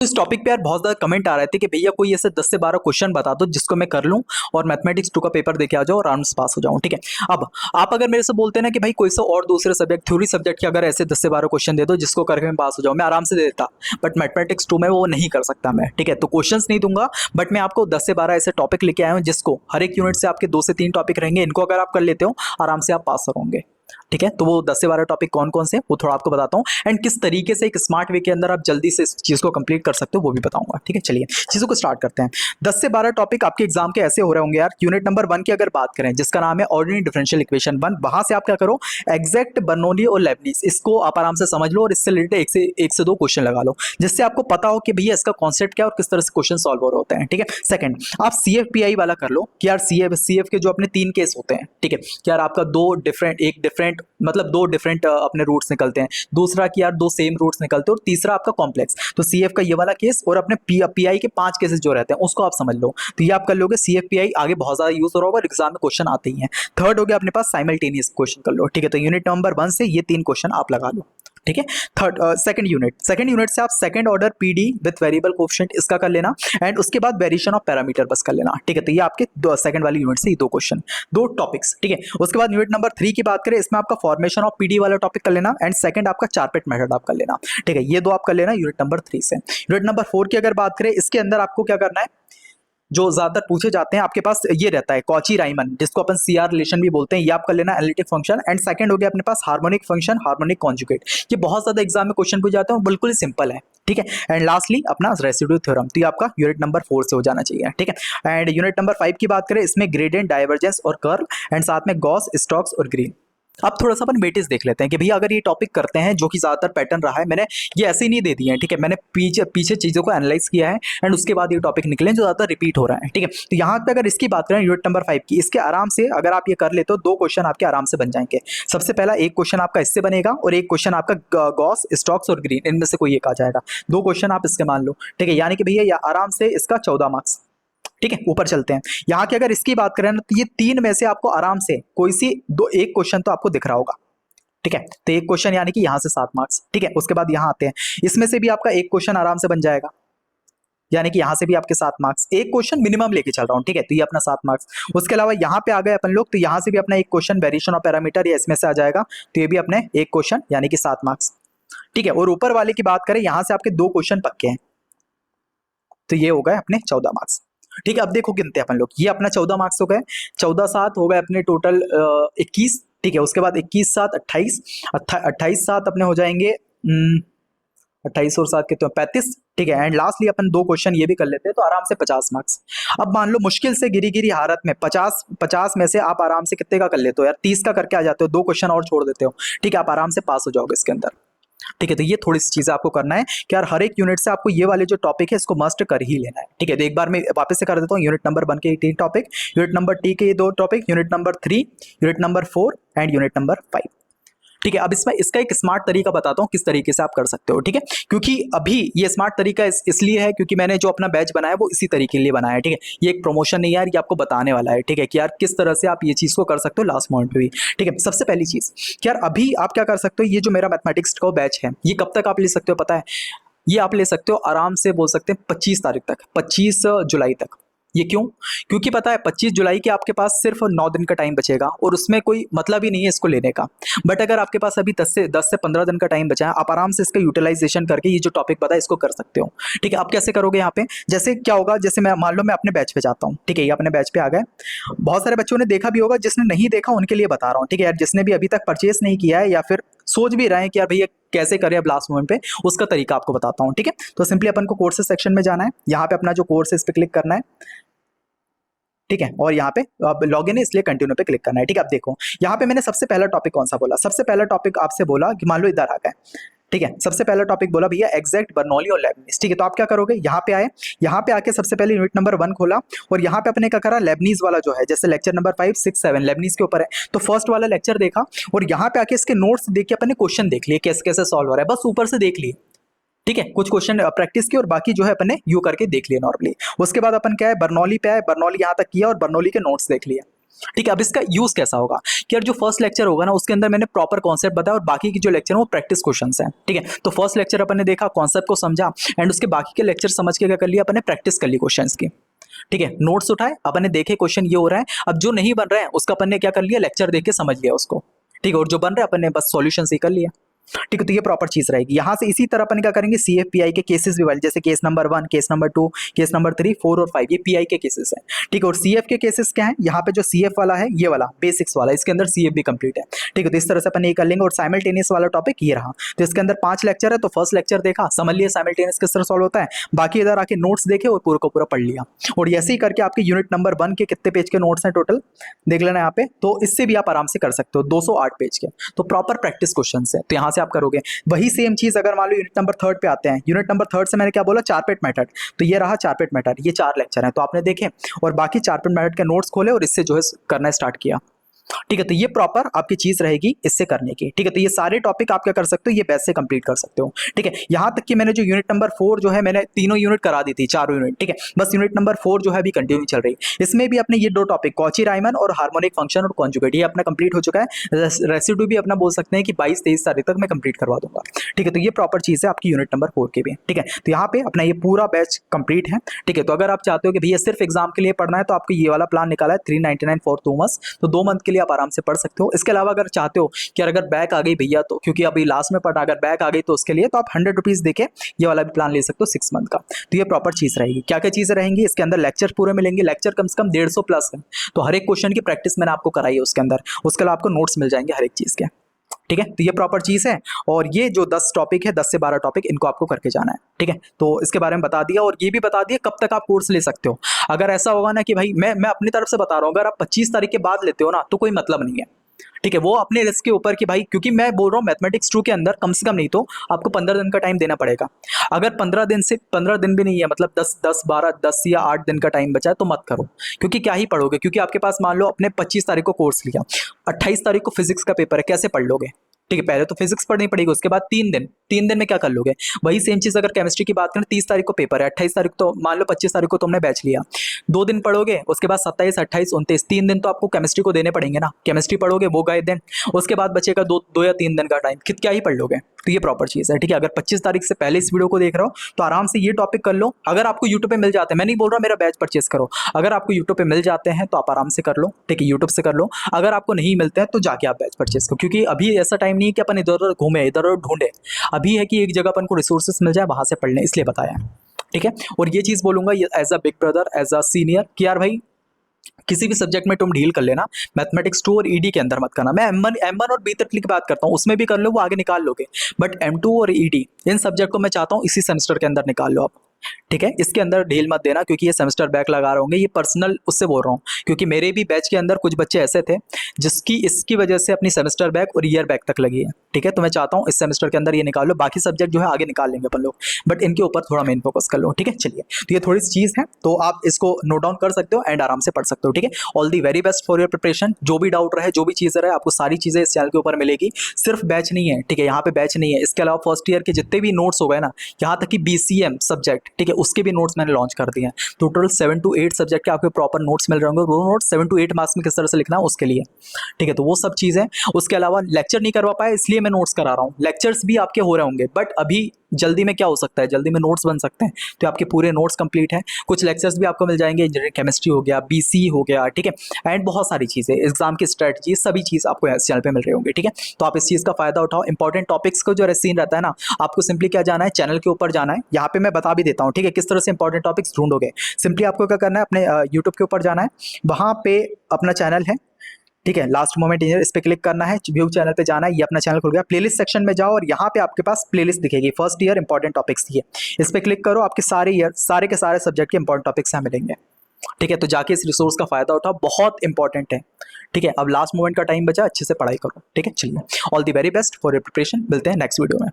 इस टॉपिक पे यार बहुत ज़्यादा कमेंट आ रहे थे कि भैया कोई ऐसे 10 से 12 क्वेश्चन बता दो जिसको मैं कर लूँ और मैथमेटिक्स 2 का पेपर देके आ जाऊँ और आराम से पास हो जाऊँ। ठीक है, अब आप अगर मेरे से बोलते हैं ना कि भाई कोई सा और दूसरे सब्जेक्ट थ्योरी सब्जेक्ट के अगर ऐसे 10 से 12 क्वेश्चन दे दो जिसको करके मैं पास हो जाऊँ, मैं आराम से दे देता, बट मैथमेटिक्स 2 में वो नहीं कर सकता मैं। ठीक है, तो क्वेश्चन नहीं दूंगा, बट मैं आपको 10 से 12 ऐसे टॉपिक लेके आया हूँ जिसको हर एक यूनिट से आपके 2 से 3 टॉपिक रहेंगे, इनको अगर आप कर लेते हो आराम से आप पास होंगे। ठीक है, तो वो 10 से 12 टॉपिक कौन कौन से वो थोड़ा आपको बताता हूँ, एंड किस तरीके से एक स्मार्ट वे के अंदर आप जल्दी से इस चीज़ को कंप्लीट कर सकते हो वो भी बताऊंगा। ठीक है, चलिए चीज़ों को स्टार्ट करते हैं। 10 से 12 टॉपिक आपके एग्जाम के ऐसे हो रहे होंगे यार। यूनिट नंबर 1 की अगर बात करें जिसका नाम है ऑर्डिनरी डिफरेंशियल इक्वेशन 1, वहां से आप क्या करो, एग्जैक्ट, बर्नौली और लेबनिज, इसको आप आराम से समझ लो और इससे रिलेटेड एक से दो क्वेश्चन लगा लो जिससे आपको पता हो कि भैया इसका कॉन्सेप्ट क्या है और किस तरह से क्वेश्चन सॉल्व हो रहे होते हैं। ठीक है, सेकंड आप CFPI वाला कर लो कि यार CF के जो अपने 3 केस होते हैं। ठीक है, कि यार आपका एक डिफरेंट मतलब 2 डिफरेंट अपने रूट्स निकलते हैं, दूसरा कि यार 2 सेम रूट्स निकलते हैं, और तीसरा आपका कॉम्प्लेक्स। तो CF का ये वाला केस और अपने PI के 5 केसेस जो रहते हैं उसको आप समझ लो, तो ये आप कर लोगे। CFPI आगे बहुत ज्यादा यूज हो रहा होगा और एग्जाम में क्वेश्चन आते ही हैं। थर्ड हो गया अपने पास साइमल्टेनियस क्वेश्चन कर लो। ठीक है, तो यूनिट नंबर 1 से ये 3 क्वेश्चन आप लगा लो। ठीक है, सेकंड यूनिट से आप second order PD with variable coefficient इसका कर लेना, एंड उसके बाद वेरिएशन ऑफ पैरामीटर बस कर लेना। ठीक है, तो ये आपके सेकंड वाली यूनिट से ये 2 क्वेश्चन, 2 टॉपिक्स। ठीक है, उसके बाद यूनिट नंबर 3 की बात करें, इसमें आपका फॉर्मेशन ऑफ PD वाला टॉपिक कर लेना, एंड सेकंड आपका चारपेट मेथड आप कर लेना। ठीक है, ये 2 आप कर लेना यूनिट नंबर 3 से। यूनिट नंबर 4 की अगर बात करें, इसके अंदर आपको क्या करना है, जो ज्यादातर पूछे जाते हैं आपके पास ये रहता है कॉची राइमन, जिसको अपन CR रिलेशन भी बोलते हैं, ये आप कर लेना एनालिटिक फंक्शन। एंड सेकंड हो गया अपने पास हार्मोनिक फंक्शन, हार्मोनिक कॉन्जुगेट। ये बहुत ज्यादा एग्जाम में क्वेश्चन पूछ जाते हैं, बिल्कुल ही सिंपल है। ठीक है, एंड लास्टली अपना रेसिड्यू थ्योरम, तो ये आपका यूनिट नंबर 4 से हो जाना चाहिए। ठीक है, एंड यूनिट नंबर 5 की बात करें, इसमें ग्रेडियंट, डाइवर्जेंस और कर्व, एंड साथ में गॉस, स्टोक्स और ग्रीन। अब थोड़ा सा अपन वेटेज देख लेते हैं कि भैया अगर ये टॉपिक करते हैं, जो कि ज्यादातर पैटर्न रहा है, मैंने ये ऐसे ही नहीं दे दिए हैं। ठीक है, मैंने पीछे चीजों को एनालाइज किया है, एंड उसके बाद ये टॉपिक निकले जो ज्यादा रिपीट हो रहा है। ठीक है, तो यहाँ पे अगर इसकी बात करें यूनिट नंबर 5 की, इसके आराम से अगर आप ये कर लेते हो 2 क्वेश्चन आपके आराम से बन जाएंगे। सबसे पहला एक क्वेश्चन आपका इससे बनेगा और एक क्वेश्चन आपका गॉस, स्टोक्स और ग्रीन, इनमें से कोई एक आ जाएगा। 2 क्वेश्चन आप इसके मान लो। ठीक है, यानी कि भैया आराम से इसका 14 मार्क्स। ठीक है, ऊपर चलते हैं। यहाँ की अगर इसकी बात करें ना, तो ये 3 में से आपको आराम से कोई सी एक क्वेश्चन तो आपको दिख रहा होगा। ठीक है, तो एक क्वेश्चन यानी कि यहां से 7 मार्क्स। ठीक है, उसके बाद यहां आते हैं, इसमें से भी आपका एक क्वेश्चन आराम से बन जाएगा, यानी कि यहां से भी आपके 7 मार्क्स, एक क्वेश्चन मिनिमम लेके चल रहा हूं। ठीक है, तो ये अपना 7 मार्क्स। उसके अलावा यहां पे आ गए अपन लोग, तो यहां से भी अपना एक क्वेश्चन वेरिएशन ऑफ पैरामीटर या इसमें से आ जाएगा, तो ये भी अपने एक क्वेश्चन यानी कि 7 मार्क्स। ठीक है, और ऊपर वाले की बात करें, यहां से आपके 2 क्वेश्चन पक्के हैं, तो ये हो गए अपने 14 मार्क्स। ठीक है, अब देखो गिनते हैं अपन लोग, ये अपना 14 मार्क्स हो गए, 14 7 हो गए अपने टोटल 21। ठीक है, उसके बाद 21 7 28, 28 7 अपने हो जाएंगे 28 और 7 कितने 35। ठीक है, एंड लास्टली अपन 2 क्वेश्चन ये भी कर लेते हैं, तो आराम से 50 मार्क्स। अब मान लो मुश्किल से गिरी गिरी हालत में 50 में से आप आराम से कितने का कर लेते हो यार, 30 का करके आ जाते हो, 2 क्वेश्चन और छोड़ देते हो। ठीक है, आप आराम से पास हो जाओगे इसके अंदर। ठीक है, तो ये थोड़ी सी चीजें आपको करना है कि यार हर एक यूनिट से आपको ये वाले जो टॉपिक है इसको मस्ट कर ही लेना है। ठीक है, तो एक बार मैं वापस से कर देता हूँ, यूनिट नंबर 1 के 3 टॉपिक, यूनिट नंबर T के ये 2 topic, unit number 3, unit number 4 and unit number 5। ठीक है, अब इसमें इसका एक स्मार्ट तरीका बताता हूँ किस तरीके से आप कर सकते हो। ठीक है, क्योंकि अभी ये स्मार्ट तरीका इसलिए है क्योंकि मैंने जो अपना बैच बनाया वो इसी तरीके के लिए बनाया है। ठीक है, ये एक प्रमोशन नहीं है यार, ये आपको बताने वाला है। ठीक है, कि यार किस तरह से आप ये चीज को कर सकते हो लास्ट मोमेंट पे भी। ठीक है, सबसे पहली चीज कि यार अभी आप क्या कर सकते हो, ये जो मेरा मैथमेटिक्स का बैच है ये कब तक आप ले सकते हो पता है, ये आप ले सकते हो आराम से बोल सकते हैं 25 तारीख तक, 25 जुलाई तक। ये क्यों, क्योंकि पता है 25 जुलाई के आपके पास सिर्फ 9 दिन का टाइम बचेगा और उसमें कोई मतलब ही नहीं है इसको लेने का। बट अगर आपके पास अभी 10 से 15 दिन का टाइम बचा है, आप आराम से इसका यूटिलाइजेशन करके ये जो टॉपिक पता है इसको कर सकते हो। ठीक है, अब कैसे करोगे यहाँ पे, जैसे क्या होगा, जैसे मैं मान लो मैं अपने बैच पे जाता हूँ। ठीक है, ये अपने बैच पे आ गए, बहुत सारे बच्चों ने देखा भी होगा, जिसने नहीं देखा उनके लिए बता रहा हूँ। ठीक है यार, जिसने भी अभी तक परचेस नहीं किया है या फिर सोच भी रहे हैं कि यार भैया कैसे करें अब लास्ट मोमेंट पे, उसका तरीका आपको बताता हूँ। ठीक है, तो सिंपली अपन को कोर्सेज सेक्शन में जाना है, यहाँ पे अपना जो कोर्स है इस पे क्लिक करना है। ठीक है, और यहाँ पे अब लॉगिन है इसलिए कंटिन्यू पे क्लिक करना है। ठीक है, अब देखो यहाँ पे मैंने सबसे पहला टॉपिक कौन सा बोला, सबसे पहला टॉपिक आपसे बोला कि मान लो इधर आ गए। ठीक है, सबसे पहला टॉपिक बोला भैया एग्जैक्ट, बर्नौली और लेबनीज। ठीक है, तो आप क्या करोगे, यहाँ पे आए, यहाँ पे आके सबसे पहले यूनिट नंबर 1 खोला और यहाँ पे अपने क्या करा, लेबनीज वाला जो है, जैसे लेक्चर नंबर 5 6 7 लेबनीज के ऊपर है, तो फर्स्ट वाला लेक्चर देखा और यहाँ पे आके इसके नोट्स देख के अपने क्वेश्चन देख लिए कैसे कैसे सॉल्व हो रहा है, बस ऊपर से देख लिए। ठीक है, कुछ क्वेश्चन प्रैक्टिस की और बाकी जो है अपने यू करके देख लिए नॉर्मली। उसके बाद अपन क्या है, बर्नौली पे आए, बर्नौली यहाँ तक किया और बर्नौली के नोट्स देख लिए। ठीक है। अब इसका यूज कैसा होगा कि यार जो फर्स्ट लेक्चर होगा ना उसके अंदर मैंने प्रॉपर कॉन्सेप्ट बताया और बाकी की जो लेक्चर है वो प्रैक्टिस क्वेश्चंस हैं। ठीक है, तो फर्स्ट लेक्चर अपन ने देखा, कॉन्सेप्ट को समझा एंड उसके बाकी के लेक्चर समझ के क्या कर लिया अपन ने, प्रैक्टिस कर ली क्वेश्चंस की। ठीक है, नोट्स उठाए, अपन ने देखे क्वेश्चन ये हो रहा है, अब जो नहीं बन रहा है उसका अपन ने क्या कर लिया, लेक्चर देख के समझ लिया उसको। ठीक है, और जो बन रहा है अपन ने बस सॉल्यूशन से कर लिया। ठीक है, तो ये प्रॉपर चीज रहेगी। यहां से इसी तरह अपन क्या करेंगे, सीएफपीआई के केसेस भी वाले, जैसे case number 1, case number 2, case number 3, 4 और 5, ये पीआई के केसेस हैं। ठीक है, और सीएफ के केसेस क्या है, यहाँ पे जो सीएफ वाला है ये वाला बेसिक्स वाला, इसके अंदर सीएफ भी कंप्लीट है। ठीक है, तो इस तरह से अपन ये कर लेंगे। और साइमल्टेनियस वाला टॉपिक ये रहा, तो इसके अंदर 5 लेक्चर है। तो फर्स्ट लेक्चर देखा, समझ लिया साइमल्टेनियस किस तरह सॉल्व होता है, बाकी इधर आके नोट्स देखे और पूरा का पूरा पढ़ लिया। और ऐसे ही करके आपके यूनिट नंबर 1 के कितने पेज के नोट्स हैं टोटल देख लेना यहाँ पे, तो इससे भी आप आराम से कर सकते हो, 208 पेज के। तो प्रॉपर प्रैक्टिस क्वेश्चन है, तो यहाँ से आप करोगे। वही सेम चीज अगर मान लो यूनिट नंबर 3 पे आते हैं, यूनिट नंबर 3 से मैंने क्या बोला, चारपेट मेथड, तो ये रहा चारपेट मेथड, ये 4 लेक्चर हैं तो आपने देखे और बाकी चारपेट मेथड के नोट्स खोले और इससे जो है करना स्टार्ट किया। ठीक है, तो ये प्रॉपर आपकी चीज रहेगी इससे करने की। ठीक है, तो ये सारे टॉपिक आप क्या कर सकते हो, ये बैच से कंप्लीट कर सकते हो। ठीक है, यहां तक कि मैंने जो यूनिट नंबर 4 जो है मैंने तीनों यूनिट करा दी थी, चारों यूनिट। ठीक है, बस यूनिट नंबर 4 जो है अभी कंटिन्यू चल रही है। इसमें भी अपने ये 2 टॉपिक कॉची रायमन और हार्मोनिक फंक्शन और कॉन्जुगेट, ये अपना कंप्लीट हो चुका है। रेसिड्यू भी अपना बोल सकते हैं कि 22-23 तारीख तक मैं कंप्लीट करवा दूंगा। ठीक है, तो ये प्रॉपर चीज है आपकी यूनिट नंबर 4 की भी। ठीक है, तो यहाँ पे अपना ये पूरा बैच कंप्लीट है। ठीक है, तो अगर आप चाहते हो कि भैया सिर्फ एग्जाम के लिए पढ़ना है तो आपको ये वाला प्लान निकाला है 399 फॉर 2 मंथ्स, तो 2 मंथ के लिए आप आराम से पढ़ सकते हो। इसके अलावा अगर चाहते हो कि अगर बैक आ गई भैया, तो क्योंकि अभी लास्ट में पढ़ा, अगर बैक आ गई तो उसके लिए तो आप 100 रुपीज देके ये वाला भी प्लान ले सकते हो 6 मंथ का। तो ये प्रॉपर चीज रहेगी। क्या क्या चीजें रहेंगी इसके अंदर, लेक्चर पूरे मिलेंगे, लेक्चर कम से कम 150 प्लस है, तो हर एक क्वेश्चन की प्रैक्टिस मैंने आपको कराई है उसके अंदर। उसके अलावा आपको नोट्स मिल जाएंगे हर एक चीज के। ठीक है, तो ये प्रॉपर चीज है। और ये जो 10 टॉपिक है, 10 से 12 टॉपिक, इनको आपको करके जाना है। ठीक है, तो इसके बारे में बता दिया और ये भी बता दिया कब तक आप कोर्स ले सकते हो। अगर ऐसा होगा ना कि भाई मैं अपनी तरफ से बता रहा हूँ, अगर आप 25 तारीख के बाद लेते हो ना तो कोई मतलब नहीं है। ठीक है, वो अपने रिस्क के ऊपर कि भाई, क्योंकि मैं बोल रहा हूँ मैथमेटिक्स 2 के अंदर कम से कम नहीं तो आपको 15 दिन का टाइम देना पड़ेगा। अगर 15 दिन भी नहीं है, मतलब 10 या 8 दिन का टाइम बचा है तो मत करो, क्योंकि क्या ही पढ़ोगे। क्योंकि आपके पास मान लो अपने 25 तारीख को कोर्स लिया, 28 तारीख को फिजिक्स का पेपर है, कैसे पढ़ लोगे। ठीक है, पहले तो फिजिक्स पढ़नी पड़ेगी, उसके बाद 3 दिन में क्या कर लोगे। वही सेम चीज अगर केमिस्ट्री की बात करें, 30 तारीख को पेपर है, 28 तारीख तो मान लो 25 तारीख को तुमने बैच लिया, 2 दिन पढ़ोगे, उसके बाद 27, 28, 29, 3 दिन तो आपको केमिस्ट्री को देने पड़ेंगे ना। केमिस्ट्री पढ़ोगे वो गए दिन, उसके बाद बचेगा 2 या 3 दिन का टाइम, क्या ही पढ़ लोगे। तो ये प्रॉपर चीज है। ठीक है, अगर 25 तारीख से पहले इस वीडियो को देख रहे हो तो आराम से ये टॉपिक कर लो। अगर आपको यूट्यूब पे मिल जाते हैं, मैं नहीं बोल रहा मेरा बैच परचेस करो, अगर आपको यूट्यूब पे मिल जाते हैं तो आप आराम से कर लो। ठीक है, यूट्यूब से कर लो। अगर आपको नहीं मिलते हैं तो जाके आप बैच परचेस करो, क्योंकि अभी ऐसा टाइम नहीं है कि अपन इधर उधर घूमे, इधर उधर ढूंढे। अभी है कि एक जगह अपन को रिसोर्सेस मिल जाए, वहां से पढ़ लें, इसलिए बताया। ठीक है, और ये चीज बोलूंगा as a big brother, as a senior, कि यार भाई किसी भी सब्जेक्ट में तुम डील कर लेना, मैथमेटिक्स 2 और ईडी के अंदर मत करना। मैं M1 और B तक की बात करता हूँ, उसमें भी कर लो, वो आगे निकाल लोगे, बट M2 और ईडी इन सब्जेक्ट को मैं चाहता हूँ इसी सेमेस्टर के अंदर निकाल लो आप। ठीक है, इसके अंदर ढील मत देना, क्योंकि ये सेमेस्टर बैक लगा रहे होंगे। ये पर्सनल उससे बोल रहा हूँ, क्योंकि मेरे भी बैच के अंदर कुछ बच्चे ऐसे थे जिसकी इसकी वजह से अपनी सेमेस्टर बैक और ईयर बैक तक लगी है। ठीक है, तो मैं चाहता हूँ इस सेमेस्टर के अंदर ये निकाल लो, बाकी सब्जेक्ट जो है आगे निकाल लेंगे अपन लोग, बट इनके ऊपर थोड़ा मेन फोकस कर लो। ठीक है, चलिए, तो ये थोड़ी सी चीज़ है, तो आप इसको नोट डाउन कर सकते हो एंड आराम से पढ़ सकते हो। ठीक है, all the very best for your preparation. जो भी डाउट रहे, जो भी चीज़ रहे, आपको सारी चीज़ें इस चैनल के ऊपर मिलेगी। सिर्फ बैच नहीं है, ठीक है, यहाँ पे बैच नहीं है, इसके अलावा फर्स्ट ईयर के जितने भी नोट्स हो गए ना, यहाँ तक कि BCM सब्जेक्ट, ठीक है, उसके भी नोट्स मैंने लॉन्च कर दिए हैं। टोटल 7 to 8 सब्जेक्ट के आपको प्रॉपर नोट्स मिल रहे होंगे। वो नोट्स 7 to 8 मार्क्स में किस तरह से लिखना है उसके लिए। ठीक है, तो वो सब चीज़ें। उसके अलावा लेक्चर नहीं करवा पाए, इसलिए मैं नोट्स करा रहा हूँ। लेक्चर्स भी आपके हो रहे होंगे, बट अभी जल्दी में क्या हो सकता है, जल्दी में नोट्स बन सकते हैं, तो आपके पूरे नोट्स कंप्लीट हैं। कुछ लेक्चर्स भी आपको मिल जाएंगे, इंजीनियरिंग केमिस्ट्री हो गया, BC हो गया, ठीक है, एंड बहुत सारी चीज़ें, एग्जाम की स्ट्रेटजी, सभी चीज़ आपको इस चैनल पे मिल रही होंगी। ठीक है, तो आप इस चीज़ का फायदा उठाओ। इंपॉर्टेंट टॉपिक्स को जो सीन रहता है ना, आपको सिंपली क्या जाना है, चैनल के ऊपर जाना है। यहाँ पे मैं बता भी देता हूँ, ठीक है, किस तरह से इंपॉर्टेंट टॉपिक्स ढूंढोगे। सिंपली आपको क्या करना है, अपने यूट्यूब के ऊपर जाना है, वहाँ पे अपना चैनल है, ठीक है, लास्ट मोमेंट इंजीनियर, इस पे क्लिक करना है, व्यू चैनल पे जाना है, ये अपना चैनल खुल गया। प्लेलिस्ट सेक्शन में जाओ और यहाँ पे आपके पास प्लेलिस्ट दिखेगी, फर्स्ट ईयर इंपॉर्टेंट टॉपिक्स की है, इस पे क्लिक करो, आपके सारे ईयर सारे के सारे सब्जेक्ट के इंपॉर्टेंट टॉपिक्स यहाँ मिलेंगे। ठीक है, तो जाके इस रिसोर्स का फायदा उठाओ, बहुत इंपॉर्टेंट है। ठीक है, अब लास्ट मोमेंट का टाइम बचा, अच्छे से पढ़ाई करो। ठीक है, चलिए, all the very best for your preparation. मिलते हैं नेक्स्ट वीडियो में।